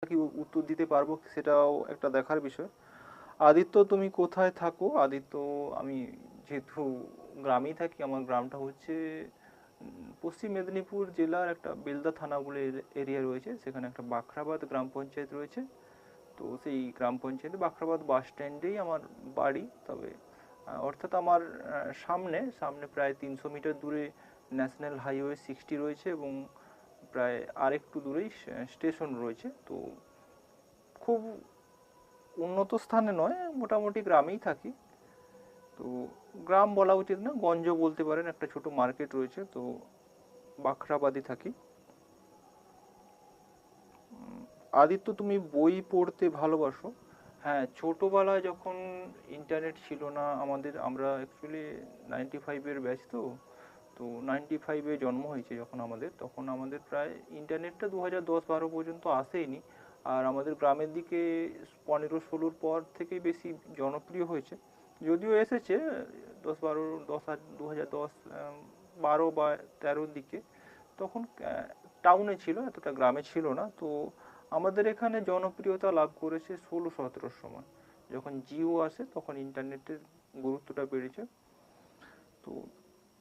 কি উত্তর দিতে পারবো সেটাও একটা দেখার বিষয়। আদিত্য, তুমি কোথায় থাকো? আদিত্য, আমি যেহেতু গ্রামেই থাকি, আমার গ্রামটা হচ্ছে পশ্চিম মেদিনীপুর জেলার একটা বেলদা থানা বলে এরিয়া রয়েছে, সেখানে একটা বাখরাবাদ গ্রাম পঞ্চায়েত রয়েছে। তো সেই গ্রাম পঞ্চায়েতে বাখরাবাদ বাস স্ট্যান্ডেই আমার বাড়ি। তবে অর্থাৎ আমার সামনে সামনে প্রায় 300 মিটার দূরে ন্যাশনাল হাইওয়ে 60 রয়েছে, এবং প্রায় আরেকটু দূরেই স্টেশন রয়েছে। তো খুব উন্নত স্থানে নয়, মোটামুটি গ্রামেই থাকি। তো গ্রাম বলা উচিত না, গঞ্জ বলতে পারেন, একটা ছোট মার্কেট রয়েছে। তো বাখরাবাদে থাকি। আদিত্য, তুমি বই পড়তে ভালোবাসো? হ্যাঁ, ছোটবেলায় যখন ইন্টারনেট ছিল না আমাদের, আমরা অ্যাকচুয়ালি 95-এর ব্যাচ। তো তো 95-এ জন্ম হয়েছে যখন আমাদের, তখন আমাদের প্রায় ইন্টারনেটটা 2010-12 পর্যন্ত আসেইনি। আর আমাদের গ্রামের দিকে 15-16-র পর থেকেই বেশি জনপ্রিয় হয়েছে। যদিও এসেছে 10-12, 2010, 12 বা 13-র দিকে। তখন টাউনে ছিল, এতটা গ্রামে ছিল না। তো আমাদের এখানে জনপ্রিয়তা লাভ করেছে 16-17-র সময়, যখন জিও আসে তখন ইন্টারনেটের গুরুত্বটা বেড়েছে। তো